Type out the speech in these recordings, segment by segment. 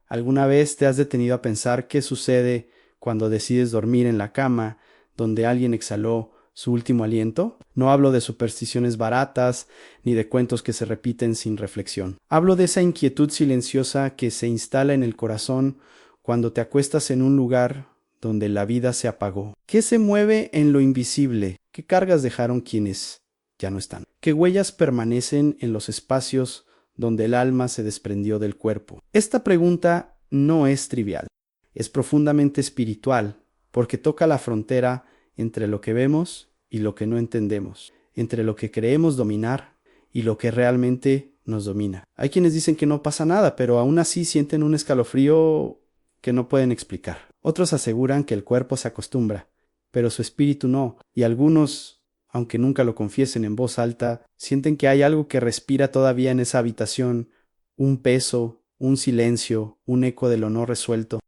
¿Alguna vez te has detenido a pensar qué sucede cuando decides dormir en la cama donde alguien exhaló su último aliento? No hablo de supersticiones baratas ni de cuentos que se repiten sin reflexión. Hablo de esa inquietud silenciosa que se instala en el corazón cuando te acuestas en un lugar donde la vida se apagó. ¿Qué se mueve en lo invisible? ¿Qué cargas dejaron quienes ya no están? ¿Qué huellas permanecen en los espacios donde el alma se desprendió del cuerpo? Esta pregunta no es trivial, es profundamente espiritual, porque toca la frontera entre lo que vemos y lo que no entendemos, entre lo que creemos dominar y lo que realmente nos domina. Hay quienes dicen que no pasa nada, pero aún así sienten un escalofrío que no pueden explicar. Otros aseguran que el cuerpo se acostumbra, pero su espíritu no, y algunos, aunque nunca lo confiesen en voz alta, sienten que hay algo que respira todavía en esa habitación, un peso, un silencio, un eco de lo no resuelto.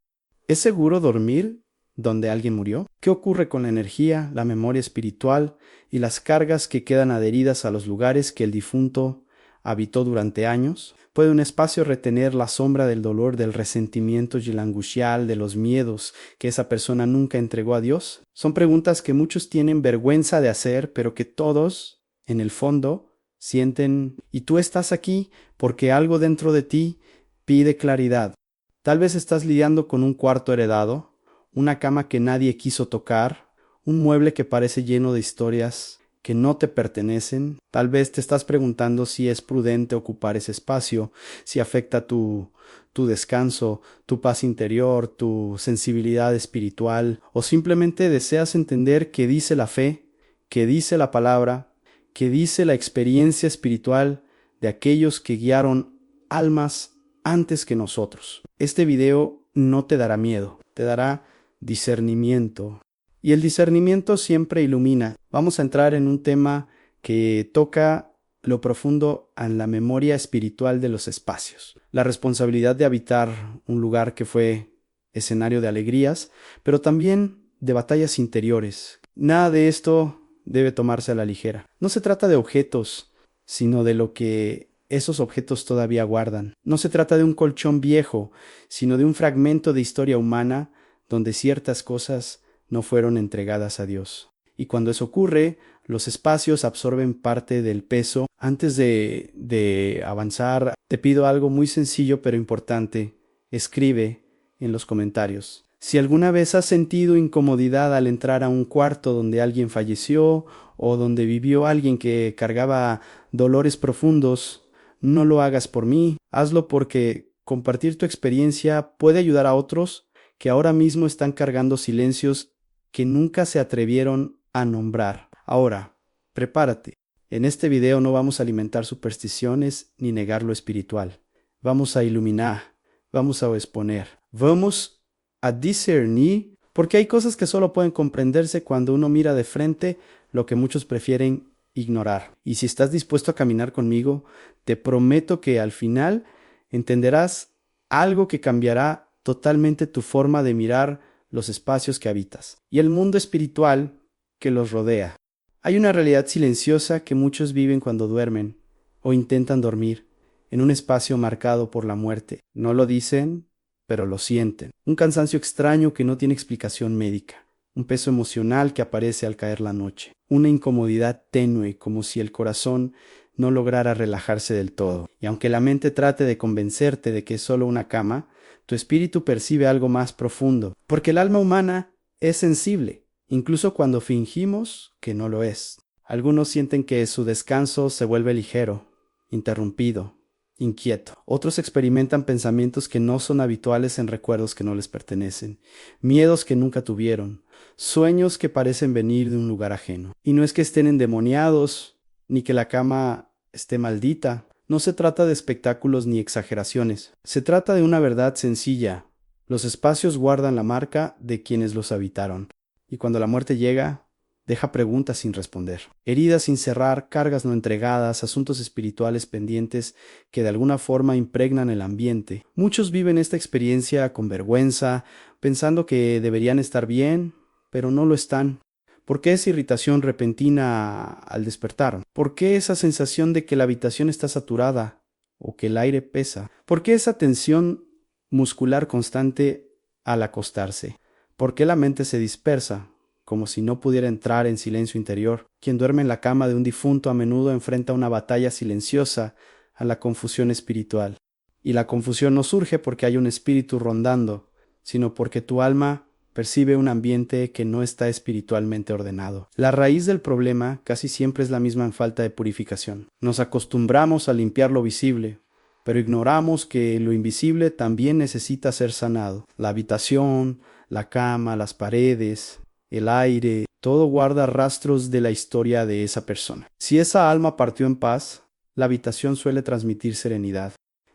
¿Es seguro dormir donde alguien murió? ¿Qué ocurre con la energía, la memoria espiritual y las cargas que quedan adheridas a los lugares que el difunto habitó durante años? ¿Puede un espacio retener la sombra del dolor, del resentimiento y el angustial, de los miedos que esa persona nunca entregó a Dios? Son preguntas que muchos tienen vergüenza de hacer, pero que todos, en el fondo, sienten. Y tú estás aquí porque algo dentro de ti pide claridad. Tal vez estás lidiando con un cuarto heredado, una cama que nadie quiso tocar, un mueble que parece lleno de historias que no te pertenecen. Tal vez te estás preguntando si es prudente ocupar ese espacio, si afecta tu descanso, tu paz interior, tu sensibilidad espiritual, o simplemente deseas entender qué dice la fe, qué dice la palabra, qué dice la experiencia espiritual de aquellos que guiaron almas antes que nosotros. Este video no te dará miedo, te dará discernimiento. Y el discernimiento siempre ilumina. Vamos a entrar en un tema que toca lo profundo en la memoria espiritual de los espacios. La responsabilidad de habitar un lugar que fue escenario de alegrías, pero también de batallas interiores. Nada de esto debe tomarse a la ligera. No se trata de objetos, sino de lo que esos objetos todavía guardan. No se trata de un colchón viejo, sino de un fragmento de historia humana donde ciertas cosas no fueron entregadas a Dios. Y cuando eso ocurre, los espacios absorben parte del peso. Antes de avanzar, te pido algo muy sencillo pero importante. Escribe en los comentarios. Si alguna vez has sentido incomodidad al entrar a un cuarto donde alguien falleció o donde vivió alguien que cargaba dolores profundos, no lo hagas por mí, hazlo porque compartir tu experiencia puede ayudar a otros que ahora mismo están cargando silencios que nunca se atrevieron a nombrar. Ahora, prepárate. En este video no vamos a alimentar supersticiones ni negar lo espiritual. Vamos a iluminar, vamos a exponer, vamos a discernir, porque hay cosas que solo pueden comprenderse cuando uno mira de frente lo que muchos prefieren ignorar. Y si estás dispuesto a caminar conmigo, te prometo que al final entenderás algo que cambiará totalmente tu forma de mirar los espacios que habitas y el mundo espiritual que los rodea. Hay una realidad silenciosa que muchos viven cuando duermen o intentan dormir en un espacio marcado por la muerte. No lo dicen, pero lo sienten. Un cansancio extraño que no tiene explicación médica. Un peso emocional que aparece al caer la noche. Una incomodidad tenue, como si el corazón no lograra relajarse del todo. Y aunque la mente trate de convencerte de que es solo una cama, tu espíritu percibe algo más profundo. Porque el alma humana es sensible, incluso cuando fingimos que no lo es. Algunos sienten que su descanso se vuelve ligero, interrumpido, inquieto. Otros experimentan pensamientos que no son habituales en recuerdos que no les pertenecen, miedos que nunca tuvieron, sueños que parecen venir de un lugar ajeno. Y no es que estén endemoniados, ni que la cama esté maldita. No se trata de espectáculos ni exageraciones. Se trata de una verdad sencilla. Los espacios guardan la marca de quienes los habitaron. Y cuando la muerte llega, deja preguntas sin responder. Heridas sin cerrar, cargas no entregadas, asuntos espirituales pendientes que de alguna forma impregnan el ambiente. Muchos viven esta experiencia con vergüenza, pensando que deberían estar bien, pero no lo están. ¿Por qué esa irritación repentina al despertar? ¿Por qué esa sensación de que la habitación está saturada o que el aire pesa? ¿Por qué esa tensión muscular constante al acostarse. ¿Por qué la mente se dispersa, como si no pudiera entrar en silencio interior? Quien duerme en la cama de un difunto a menudo enfrenta una batalla silenciosa a la confusión espiritual. Y la confusión no surge porque hay un espíritu rondando, sino porque tu alma percibe un ambiente que no está espiritualmente ordenado. La raíz del problema casi siempre es la misma en falta de purificación. Nos acostumbramos a limpiar lo visible, pero ignoramos que lo invisible también necesita ser sanado. La habitación, la cama, las paredes, el aire, todo guarda rastros de la historia de esa persona. Si esa alma partió en paz, la habitación suele transmitir serenidad.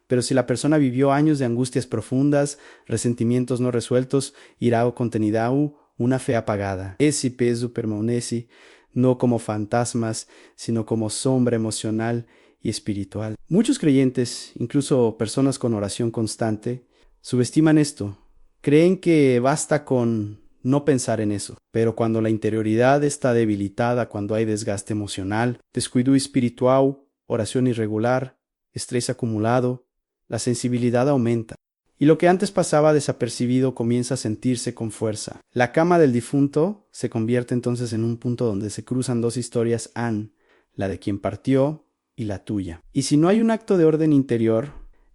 Pero si la persona vivió años de angustias profundas, resentimientos no resueltos, ira o contenidau, una fe apagada. Esse peso permanece, no como fantasmas, sino como sombra emocional y espiritual. Muchos creyentes, incluso personas con oración constante, subestiman esto. Creen que basta con no pensar en eso. Pero cuando la interioridad está debilitada, cuando hay desgaste emocional, descuido espiritual, oración irregular, estrés acumulado, la sensibilidad aumenta, y lo que antes pasaba desapercibido comienza a sentirse con fuerza. La cama del difunto se convierte entonces en un punto donde se cruzan dos historias la de quien partió y la tuya. Y si no hay un acto de orden interior,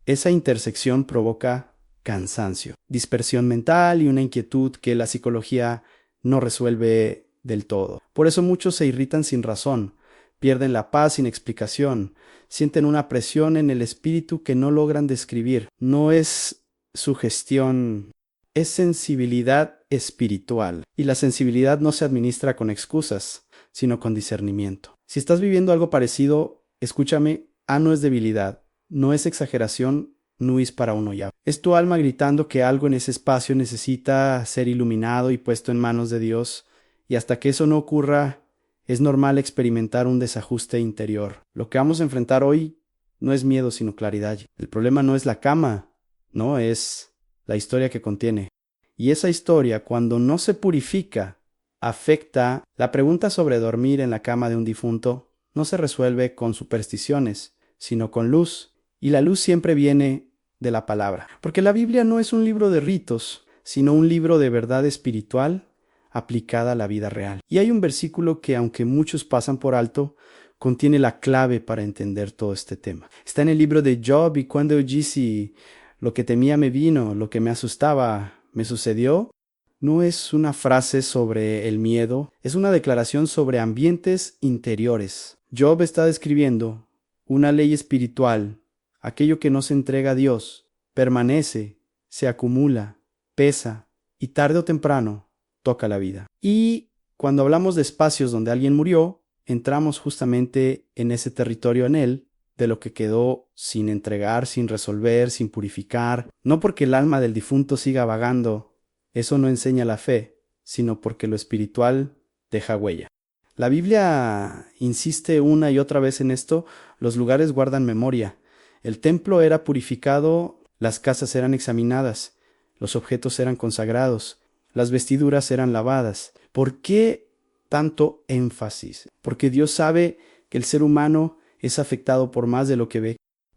esa intersección provoca cansancio, dispersión mental y una inquietud que la psicología no resuelve del todo. Por eso muchos se irritan sin razón, pierden la paz sin explicación, sienten una presión en el espíritu que no logran describir. No es sugestión, es sensibilidad espiritual. Y la sensibilidad no se administra con excusas, sino con discernimiento. Si estás viviendo algo parecido, escúchame, no es debilidad, no es exageración, nuis para uno ya. Es tu alma gritando que algo en ese espacio necesita ser iluminado y puesto en manos de Dios, y hasta que eso no ocurra, es normal experimentar un desajuste interior. Lo que vamos a enfrentar hoy no es miedo, sino claridad. El problema no es la cama, no, es la historia que contiene. Y esa historia, cuando no se purifica, afecta. La pregunta sobre dormir en la cama de un difunto no se resuelve con supersticiones, sino con luz. Y la luz siempre viene de la palabra. Porque la Biblia no es un libro de ritos, sino un libro de verdad espiritual aplicada a la vida real. Y hay un versículo que, aunque muchos pasan por alto, contiene la clave para entender todo este tema. Está en el libro de Job, y cuando yo dije, lo que temía me vino, lo que me asustaba me sucedió, no es una frase sobre el miedo, es una declaración sobre ambientes interiores. Job está describiendo una ley espiritual, aquello que no se entrega a Dios, permanece, se acumula, pesa, y tarde o temprano toca la vida. Y cuando hablamos de espacios donde alguien murió, entramos justamente en ese territorio en él, de lo que quedó sin entregar, sin resolver, sin purificar. No porque el alma del difunto siga vagando, eso no enseña la fe, sino porque lo espiritual deja huella. La Biblia insiste una y otra vez en esto, los lugares guardan memoria. El templo era purificado, las casas eran examinadas, los objetos eran consagrados, las vestiduras eran lavadas. ¿Por qué tanto énfasis? Porque Dios sabe que el ser humano es afectado por más de lo que ve.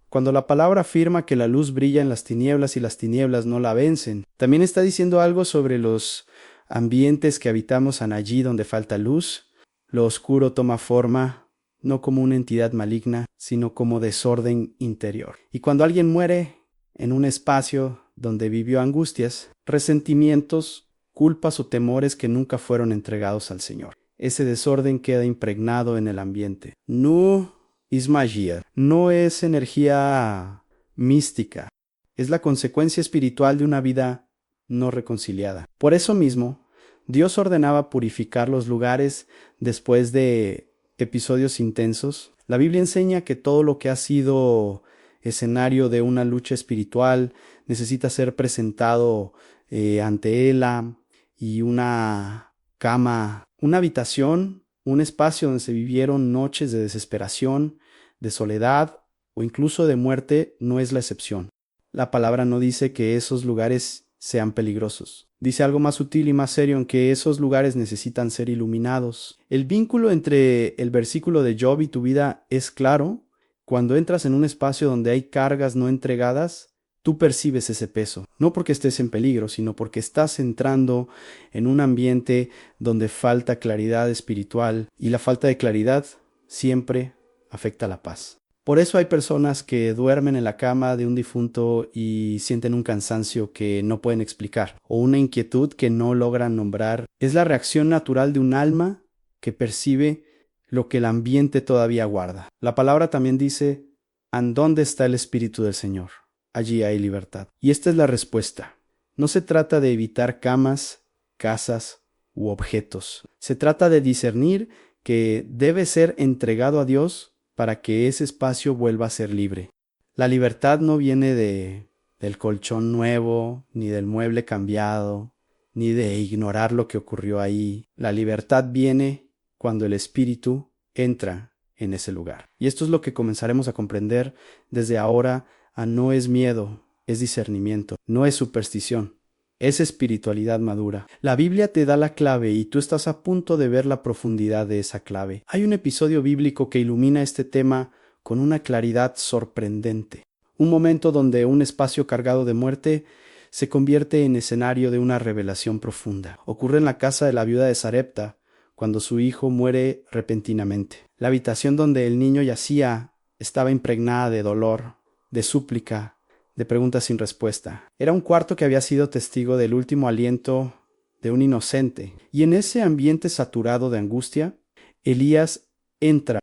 Cuando la palabra afirma que la luz brilla en las tinieblas y las tinieblas no la vencen, también está diciendo algo sobre los ambientes que habitamos allí donde falta luz. Lo oscuro toma forma no como una entidad maligna, sino como desorden interior. Y cuando alguien muere en un espacio donde vivió angustias, resentimientos, culpas o temores que nunca fueron entregados al Señor, ese desorden queda impregnado en el ambiente. No es magia, no es energía mística, es la consecuencia espiritual de una vida no reconciliada. Por eso mismo, Dios ordenaba purificar los lugares después de episodios intensos. La Biblia enseña que todo lo que ha sido escenario de una lucha espiritual necesita ser presentado ante Él, y una cama, una habitación, un espacio donde se vivieron noches de desesperación, de soledad o incluso de muerte no es la excepción. La palabra no dice que esos lugares sean peligrosos. Dice algo más sutil y más serio, en que esos lugares necesitan ser iluminados. El vínculo entre el versículo de Job y tu vida es claro. Cuando entras en un espacio donde hay cargas no entregadas, Tú percibes ese peso, no porque estés en peligro, sino porque estás entrando en un ambiente donde falta claridad espiritual, y la falta de claridad siempre afecta la paz. Por eso hay personas que duermen en la cama de un difunto y sienten un cansancio que no pueden explicar, o una inquietud que no logran nombrar. Es la reacción natural de un alma que percibe lo que el ambiente todavía guarda. La palabra también dice: ¿en dónde está el Espíritu del Señor? Allí hay libertad. Y esta es la respuesta. No se trata de evitar camas, casas u objetos. Se trata de discernir que debe ser entregado a Dios para que ese espacio vuelva a ser libre. La libertad no viene del colchón nuevo, ni del mueble cambiado, ni de ignorar lo que ocurrió ahí. La libertad viene cuando el Espíritu entra en ese lugar. Y esto es lo que comenzaremos a comprender desde ahora. No es miedo, es discernimiento, no es superstición, es espiritualidad madura. La Biblia te da la clave y tú estás a punto de ver la profundidad de esa clave. Hay un episodio bíblico que ilumina este tema con una claridad sorprendente. Un momento donde un espacio cargado de muerte se convierte en escenario de una revelación profunda. Ocurre en la casa de la viuda de Sarepta, cuando su hijo muere repentinamente. La habitación donde el niño yacía estaba impregnada de dolor, de súplica, de preguntas sin respuesta. Era un cuarto que había sido testigo del último aliento de un inocente. Y en ese ambiente saturado de angustia, Elías entra.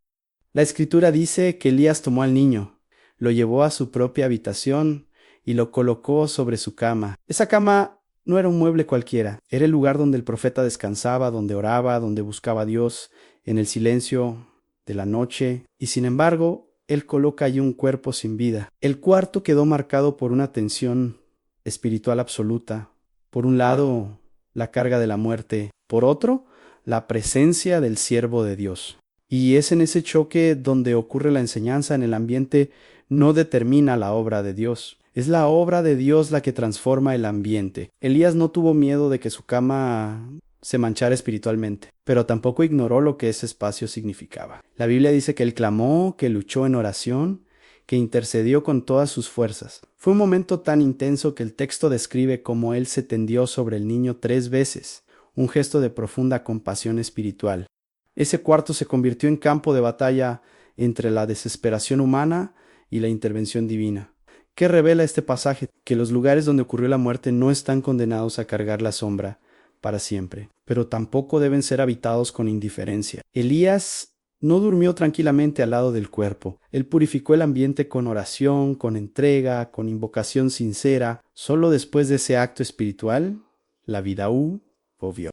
La Escritura dice que Elías tomó al niño, lo llevó a su propia habitación y lo colocó sobre su cama. Esa cama no era un mueble cualquiera. Era el lugar donde el profeta descansaba, donde oraba, donde buscaba a Dios en el silencio de la noche. Y sin embargo, él coloca allí un cuerpo sin vida. El cuarto quedó marcado por una tensión espiritual absoluta. Por un lado, la carga de la muerte. Por otro, la presencia del siervo de Dios. Y es en ese choque donde ocurre la enseñanza. En el ambiente no determina la obra de Dios. Es la obra de Dios la que transforma el ambiente. Elías no tuvo miedo de que su cama se manchara espiritualmente, pero tampoco ignoró lo que ese espacio significaba. La Biblia dice que él clamó, que luchó en oración, que intercedió con todas sus fuerzas. Fue un momento tan intenso que el texto describe cómo él se tendió sobre el niño 3 veces, un gesto de profunda compasión espiritual. Ese cuarto se convirtió en campo de batalla entre la desesperación humana y la intervención divina. ¿Qué revela este pasaje? Que los lugares donde ocurrió la muerte no están condenados a cargar la sombra para siempre, pero tampoco deben ser habitados con indiferencia. Elías no durmió tranquilamente al lado del cuerpo. Él purificó el ambiente con oración, con entrega, con invocación sincera. Solo después de ese acto espiritual, la vida volvió.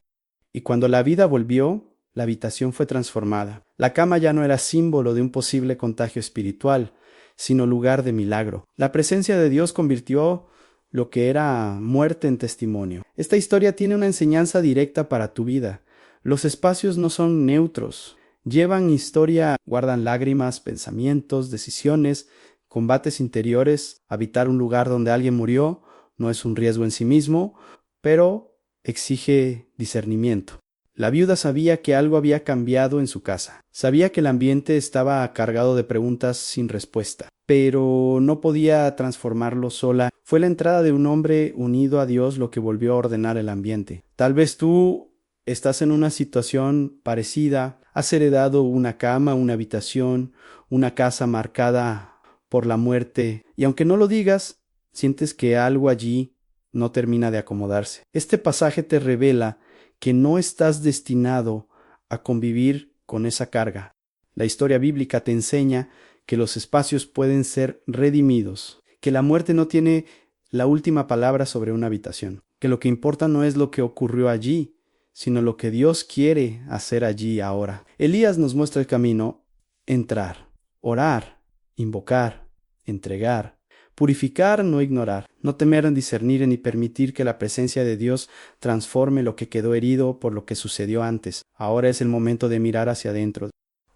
Y cuando la vida volvió, la habitación fue transformada. La cama ya no era símbolo de un posible contagio espiritual, sino lugar de milagro. La presencia de Dios convirtió lo que era muerte en testimonio. Esta historia tiene una enseñanza directa para tu vida. Los espacios no son neutros. Llevan historia, guardan lágrimas, pensamientos, decisiones, combates interiores. Habitar un lugar donde alguien murió no es un riesgo en sí mismo, pero exige discernimiento. La viuda sabía que algo había cambiado en su casa. Sabía que el ambiente estaba cargado de preguntas sin respuesta, pero no podía transformarlo sola. Fue la entrada de un hombre unido a Dios lo que volvió a ordenar el ambiente. Tal vez tú estás en una situación parecida. Has heredado una cama, una habitación, una casa marcada por la muerte, y aunque no lo digas, sientes que algo allí no termina de acomodarse. Este pasaje te revela que no estás destinado a convivir con esa carga. La historia bíblica te enseña que los espacios pueden ser redimidos, que la muerte no tiene la última palabra sobre una habitación, que lo que importa no es lo que ocurrió allí, sino lo que Dios quiere hacer allí ahora. Elías nos muestra el camino: entrar, orar, invocar, entregar, purificar, no ignorar, no temer en discernir ni permitir que la presencia de Dios transforme lo que quedó herido por lo que sucedió antes. Ahora es el momento de mirar hacia adentro.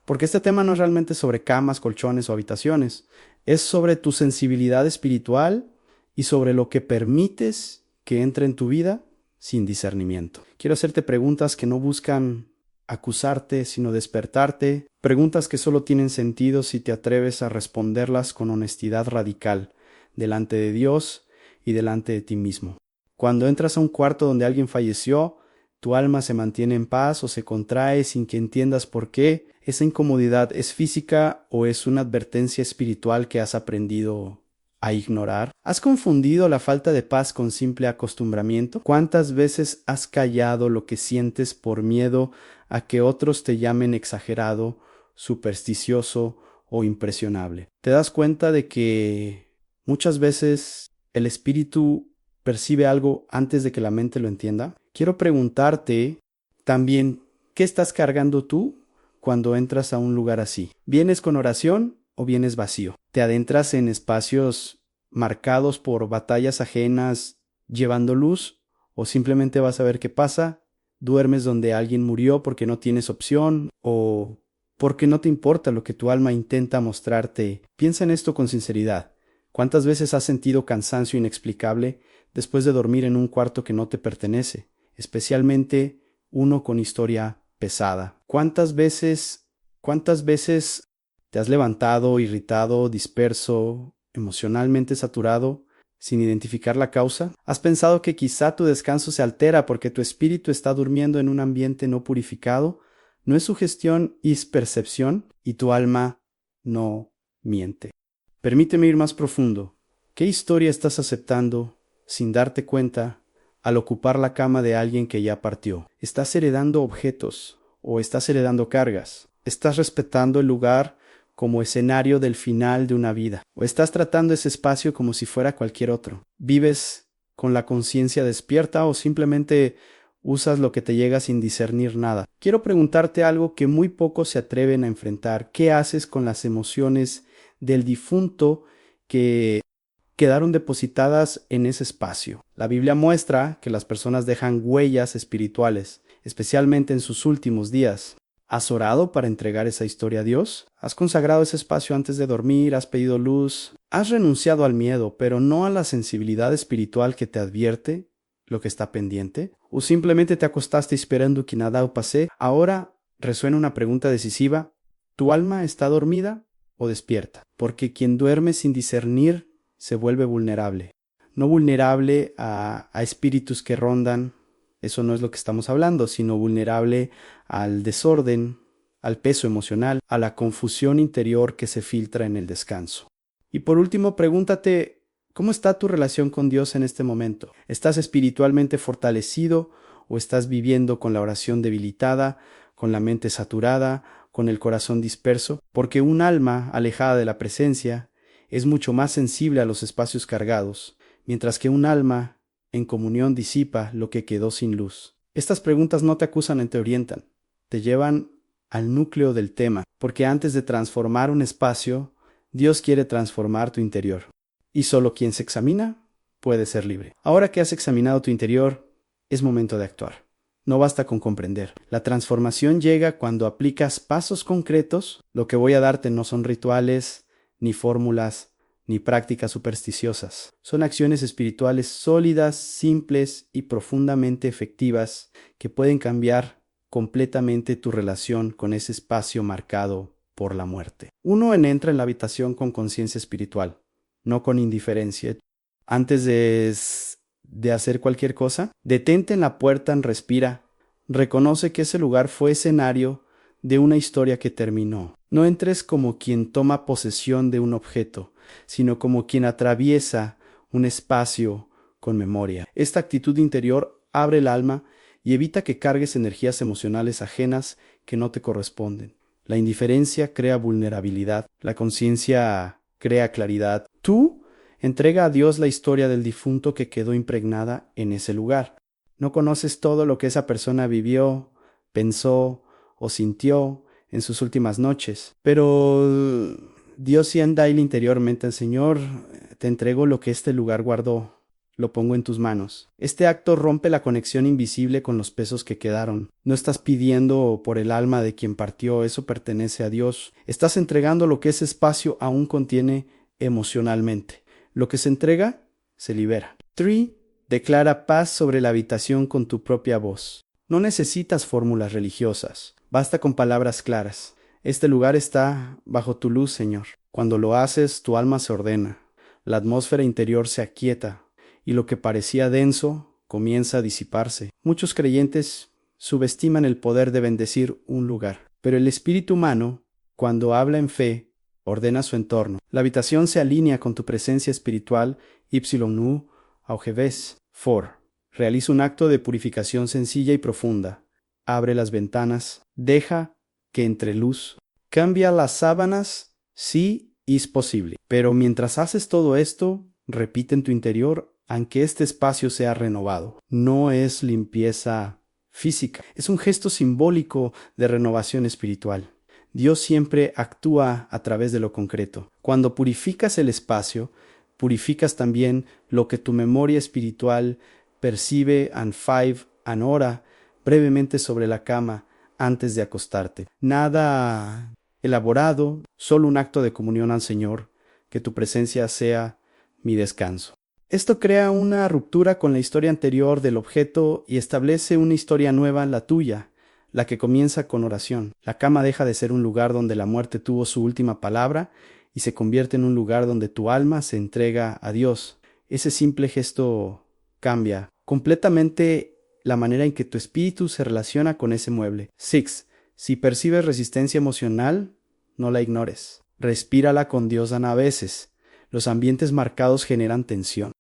Porque este tema no es realmente sobre camas, colchones o habitaciones. Es sobre tu sensibilidad espiritual y sobre lo que permites que entre en tu vida sin discernimiento. Quiero hacerte preguntas que no buscan acusarte, sino despertarte. Preguntas que solo tienen sentido si te atreves a responderlas con honestidad radical. delante de Dios y delante de ti mismo. Cuando entras a un cuarto donde alguien falleció, tu alma se mantiene en paz o se contrae sin que entiendas por qué. ¿Esa incomodidad es física o es una advertencia espiritual que has aprendido a ignorar? ¿Has confundido la falta de paz con simple acostumbramiento? ¿Cuántas veces has callado lo que sientes por miedo a que otros te llamen exagerado, supersticioso o impresionable? ¿Te das cuenta de que muchas veces el espíritu percibe algo antes de que la mente lo entienda? Quiero preguntarte también, ¿qué estás cargando tú cuando entras a un lugar así? ¿Vienes con oración o vienes vacío? ¿Te adentras en espacios marcados por batallas ajenas llevando luz? ¿O simplemente vas a ver qué pasa? ¿Duermes donde alguien murió porque no tienes opción? ¿O porque no te importa lo que tu alma intenta mostrarte? Piensa en esto con sinceridad. ¿Cuántas veces has sentido cansancio inexplicable después de dormir en un cuarto que no te pertenece, especialmente uno con historia pesada? ¿Cuántas veces te has levantado irritado, disperso, emocionalmente saturado, sin identificar la causa? ¿Has pensado que quizá tu descanso se altera porque tu espíritu está durmiendo en un ambiente no purificado? ¿No es sugestión y es percepción? Y tu alma no miente. Permíteme ir más profundo. ¿Qué historia estás aceptando sin darte cuenta al ocupar la cama de alguien que ya partió? ¿Estás heredando objetos o estás heredando cargas? ¿Estás respetando el lugar como escenario del final de una vida? ¿O estás tratando ese espacio como si fuera cualquier otro? ¿Vives con la conciencia despierta o simplemente usas lo que te llega sin discernir nada? Quiero preguntarte algo que muy pocos se atreven a enfrentar. ¿Qué haces con las emociones del difunto que quedaron depositadas en ese espacio? La Biblia muestra que las personas dejan huellas espirituales, especialmente en sus últimos días. ¿Has orado para entregar esa historia a Dios? ¿Has consagrado ese espacio antes de dormir? ¿Has pedido luz? ¿Has renunciado al miedo, pero no a la sensibilidad espiritual que te advierte lo que está pendiente? ¿O simplemente te acostaste esperando que nada pase? Ahora resuena una pregunta decisiva. ¿Tu alma está dormida o despierta? Porque quien duerme sin discernir se vuelve vulnerable. No vulnerable a espíritus que rondan, eso no es lo que estamos hablando, sino vulnerable al desorden, al peso emocional, a la confusión interior que se filtra en el descanso. Y por último, pregúntate, ¿cómo está tu relación con Dios en este momento? ¿Estás espiritualmente fortalecido o estás viviendo con la oración debilitada, con la mente saturada, con el corazón disperso? Porque un alma alejada de la presencia es mucho más sensible a los espacios cargados, mientras que un alma en comunión disipa lo que quedó sin luz. Estas preguntas no te acusan ni te orientan, te llevan al núcleo del tema, porque antes de transformar un espacio, Dios quiere transformar tu interior. Y solo quien se examina puede ser libre. Ahora que has examinado tu interior, es momento de actuar. No basta con comprender. La transformación llega cuando aplicas pasos concretos. Lo que voy a darte no son rituales, ni fórmulas, ni prácticas supersticiosas. Son acciones espirituales sólidas, simples y profundamente efectivas que pueden cambiar completamente tu relación con ese espacio marcado por la muerte. Uno entra en la habitación con conciencia espiritual, no con indiferencia. Antes de hacer cualquier cosa, detente en la puerta, respira, reconoce que ese lugar fue escenario de una historia que terminó. No entres como quien toma posesión de un objeto, sino como quien atraviesa un espacio con memoria. Esta actitud interior abre el alma y evita que cargues energías emocionales ajenas que no te corresponden. La indiferencia crea vulnerabilidad, la conciencia crea claridad. Tú entrega a Dios la historia del difunto que quedó impregnada en ese lugar. No conoces todo lo que esa persona vivió, pensó o sintió en sus últimas noches, pero Dios sí anda ahí interiormente. Señor, te entrego lo que este lugar guardó, lo pongo en tus manos. Este acto rompe la conexión invisible con los pesos que quedaron. No estás pidiendo por el alma de quien partió, eso pertenece a Dios. Estás entregando lo que ese espacio aún contiene emocionalmente. Lo que se entrega, se libera. 3. Declara paz sobre la habitación con tu propia voz. No necesitas fórmulas religiosas. Basta con palabras claras. Este lugar está bajo tu luz, Señor. Cuando lo haces, tu alma se ordena. la atmósfera interior se aquieta y lo que parecía denso comienza a disiparse. Muchos creyentes subestiman el poder de bendecir un lugar, pero el espíritu humano, cuando habla en fe, ordena su entorno. La habitación se alinea con tu presencia espiritual, Ipsilon Augeves. 4. Realiza un acto de purificación sencilla y profunda. Abre las ventanas, deja que entre luz. Cambia las sábanas, sí es posible. Pero mientras haces todo esto, repite en tu interior, aunque este espacio sea renovado. No es limpieza física, es un gesto simbólico de renovación espiritual. Dios siempre actúa a través de lo concreto. Cuando purificas el espacio, purificas también lo que tu memoria espiritual percibe ora brevemente sobre la cama antes de acostarte. Nada elaborado, solo un acto de comunión al Señor, que tu presencia sea mi descanso. Esto crea una ruptura con la historia anterior del objeto y establece una historia nueva, la tuya, la que comienza con oración. La cama deja de ser un lugar donde la muerte tuvo su última palabra y se convierte en un lugar donde tu alma se entrega a Dios. Ese simple gesto cambia completamente la manera en que tu espíritu se relaciona con ese mueble. 6. Si percibes resistencia emocional, no la ignores. Respírala con Dios a veces. Los ambientes marcados generan tensión.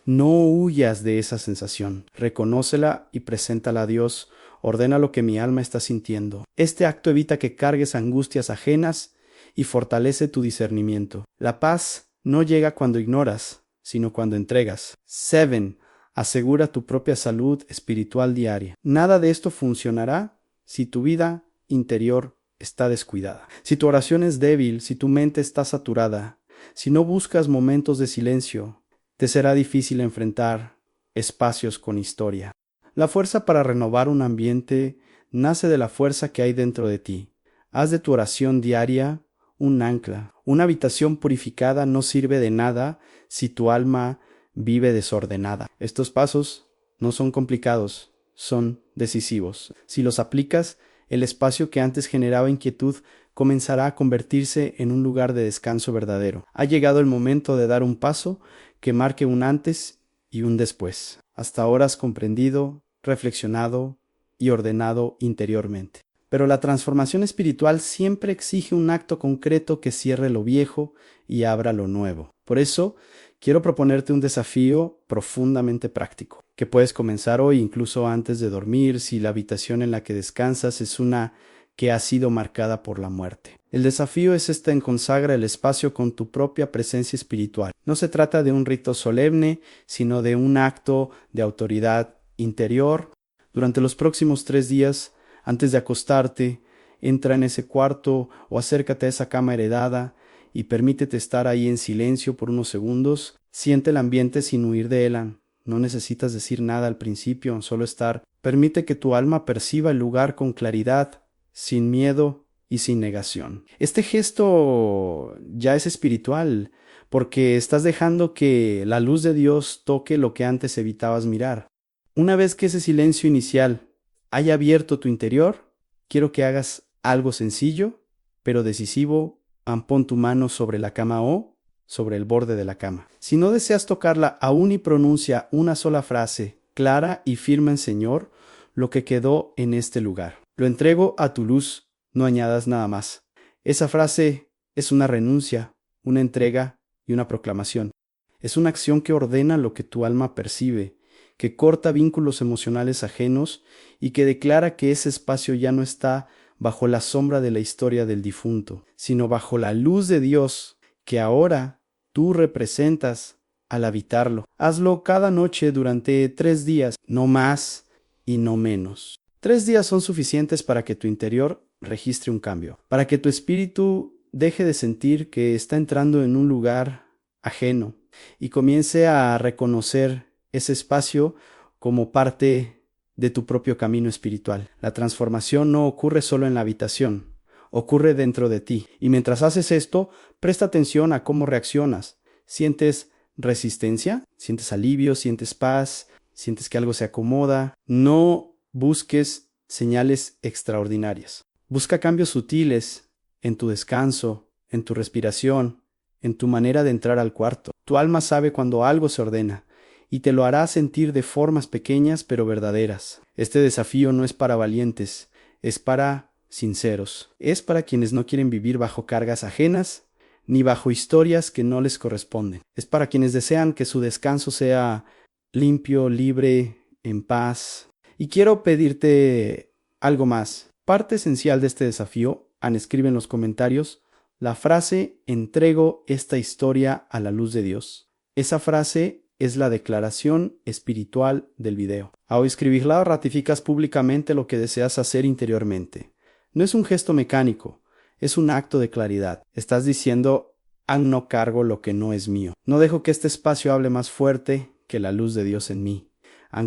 No huyas de esa sensación. Reconócela y preséntala a Dios. Ordena lo que mi alma está sintiendo. Este acto evita que cargues angustias ajenas y fortalece tu discernimiento. La paz no llega cuando ignoras, sino cuando entregas. 7. Asegura tu propia salud espiritual diaria. Nada de esto funcionará si tu vida interior está descuidada. Si tu oración es débil, si tu mente está saturada, si no buscas momentos de silencio, te será difícil enfrentar espacios con historia. La fuerza para renovar un ambiente nace de la fuerza que hay dentro de ti. Haz de tu oración diaria un ancla. Una habitación purificada no sirve de nada si tu alma vive desordenada. Estos pasos no son complicados, son decisivos. Si los aplicas, el espacio que antes generaba inquietud comenzará a convertirse en un lugar de descanso verdadero. Ha llegado el momento de dar un paso que marque un antes y un después. Hasta ahora has comprendido, reflexionado y ordenado interiormente. Pero la transformación espiritual siempre exige un acto concreto que cierre lo viejo y abra lo nuevo. Por eso, quiero proponerte un desafío profundamente práctico, que puedes comenzar hoy, incluso antes de dormir, si la habitación en la que descansas es una que ha sido marcada por la muerte. El desafío es en consagra el espacio con tu propia presencia espiritual. No se trata de un rito solemne, sino de un acto de autoridad interior. Durante los próximos 3 días, antes de acostarte, entra en ese cuarto o acércate a esa cama heredada y permítete estar ahí en silencio por unos segundos. Siente el ambiente sin huir de él. No necesitas decir nada al principio, solo estar. Permite que tu alma perciba el lugar con claridad, sin miedo y sin negación. Este gesto ya es espiritual, porque estás dejando que la luz de Dios toque lo que antes evitabas mirar. Una vez que ese silencio inicial haya abierto tu interior, quiero que hagas algo sencillo, pero decisivo. Pon tu mano sobre la cama o sobre el borde de la cama. Si no deseas tocarla aún y pronuncia una sola frase clara y firme en Señor, lo que quedó en este lugar. Lo entrego a tu luz, no añadas nada más. Esa frase es una renuncia, una entrega y una proclamación. Es una acción que ordena lo que tu alma percibe, que corta vínculos emocionales ajenos y que declara que ese espacio ya no está bajo la sombra de la historia del difunto, sino bajo la luz de Dios que ahora tú representas al habitarlo. Hazlo cada noche durante 3 días, no más y no menos. 3 días son suficientes para que tu interior registre un cambio, para que tu espíritu deje de sentir que está entrando en un lugar ajeno y comience a reconocer ese espacio como parte de tu propio camino espiritual. La transformación no ocurre solo en la habitación, ocurre dentro de ti. Y mientras haces esto, presta atención a cómo reaccionas. ¿Sientes resistencia? ¿Sientes alivio? ¿Sientes paz? ¿Sientes que algo se acomoda? No busques señales extraordinarias. Busca cambios sutiles en tu descanso, en tu respiración, en tu manera de entrar al cuarto. Tu alma sabe cuando algo se ordena, y te lo hará sentir de formas pequeñas pero verdaderas. Este desafío no es para valientes, es para sinceros. Es para quienes no quieren vivir bajo cargas ajenas, ni bajo historias que no les corresponden. Es para quienes desean que su descanso sea limpio, libre, en paz. Y quiero pedirte algo más. Parte esencial de este desafío, escribe en los comentarios la frase entrego esta historia a la luz de Dios. Esa frase es la declaración espiritual del video. Ao escribirla ratificas públicamente lo que deseas hacer interiormente. No es un gesto mecánico, es un acto de claridad. Estás diciendo, no cargo lo que no es mío. No dejo que este espacio hable más fuerte que la luz de Dios en mí.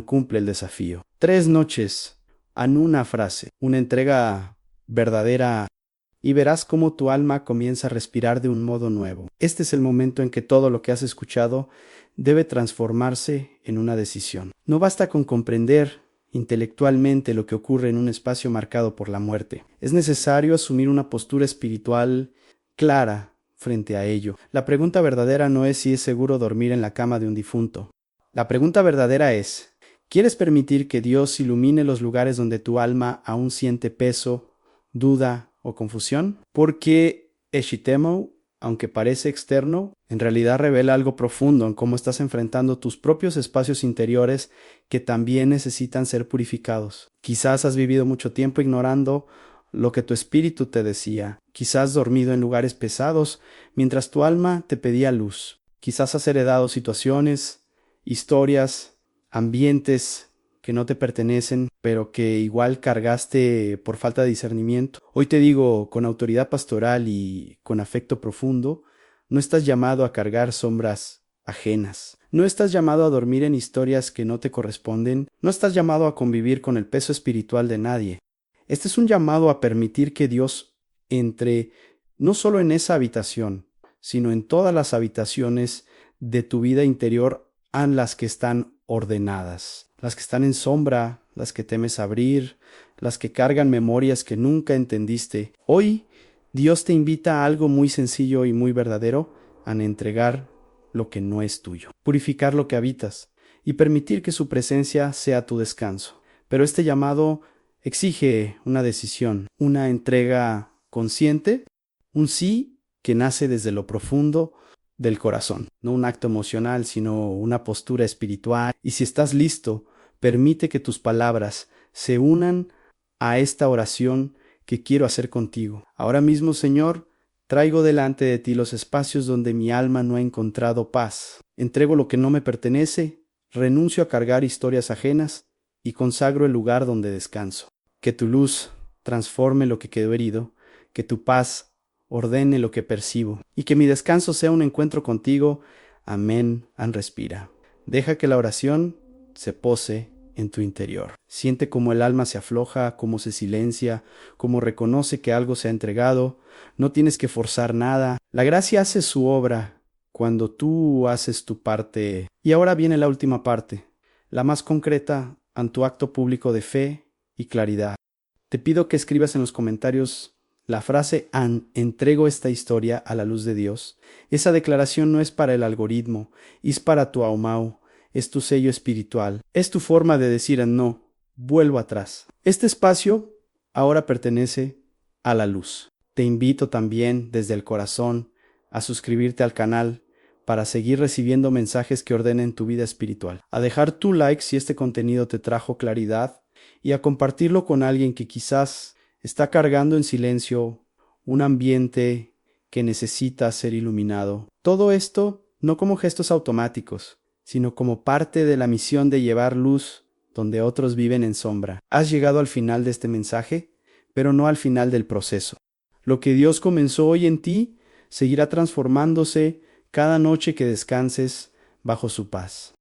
Cumple el desafío. 3 noches, una frase, una entrega verdadera, y verás cómo tu alma comienza a respirar de un modo nuevo. Este es el momento en que todo lo que has escuchado debe transformarse en una decisión. No basta con comprender intelectualmente lo que ocurre en un espacio marcado por la muerte. Es necesario asumir una postura espiritual clara frente a ello. La pregunta verdadera no es si es seguro dormir en la cama de un difunto. La pregunta verdadera es, ¿quieres permitir que Dios ilumine los lugares donde tu alma aún siente peso, duda o confusión? Porque Eshitemo, aunque parece externo, en realidad revela algo profundo en cómo estás enfrentando tus propios espacios interiores que también necesitan ser purificados. Quizás has vivido mucho tiempo ignorando lo que tu espíritu te decía. Quizás has dormido en lugares pesados mientras tu alma te pedía luz. Quizás has heredado situaciones, historias, ambientes que no te pertenecen, pero que igual cargaste por falta de discernimiento. Hoy te digo con autoridad pastoral y con afecto profundo, no estás llamado a cargar sombras ajenas. No estás llamado a dormir en historias que no te corresponden. No estás llamado a convivir con el peso espiritual de nadie. Este es un llamado a permitir que Dios entre no solo en esa habitación, sino en todas las habitaciones de tu vida interior, en las que están ordenadas, las que están en sombra, las que temes abrir, las que cargan memorias que nunca entendiste. Hoy Dios te invita a algo muy sencillo y muy verdadero, a entregar lo que no es tuyo, purificar lo que habitas y permitir que su presencia sea tu descanso. Pero este llamado exige una decisión, una entrega consciente, un sí que nace desde lo profundo del corazón, no un acto emocional, sino una postura espiritual. Y si estás listo, permite que tus palabras se unan a esta oración que quiero hacer contigo. Ahora mismo, Señor, traigo delante de ti los espacios donde mi alma no ha encontrado paz. Entrego lo que no me pertenece, renuncio a cargar historias ajenas y consagro el lugar donde descanso. Que tu luz transforme lo que quedó herido, que tu paz ordene lo que percibo, y que mi descanso sea un encuentro contigo. Amén. Respira. Deja que la oración se pose en tu interior. Siente cómo el alma se afloja, cómo se silencia, cómo reconoce que algo se ha entregado. No tienes que forzar nada. La gracia hace su obra cuando tú haces tu parte. Y ahora viene la última parte, la más concreta, en tu acto público de fe y claridad. Te pido que escribas en los comentarios la frase entrego esta historia a la luz de Dios. Esa declaración no es para el algoritmo, es para tu aumau, es tu sello espiritual, es tu forma de decir no, vuelvo atrás. Este espacio ahora pertenece a la luz. Te invito también desde el corazón a suscribirte al canal para seguir recibiendo mensajes que ordenen tu vida espiritual, a dejar tu like si este contenido te trajo claridad y a compartirlo con alguien que quizás está cargando en silencio un ambiente que necesita ser iluminado. Todo esto no como gestos automáticos, sino como parte de la misión de llevar luz donde otros viven en sombra. Has llegado al final de este mensaje, pero no al final del proceso. Lo que Dios comenzó hoy en ti seguirá transformándose cada noche que descanses bajo su paz.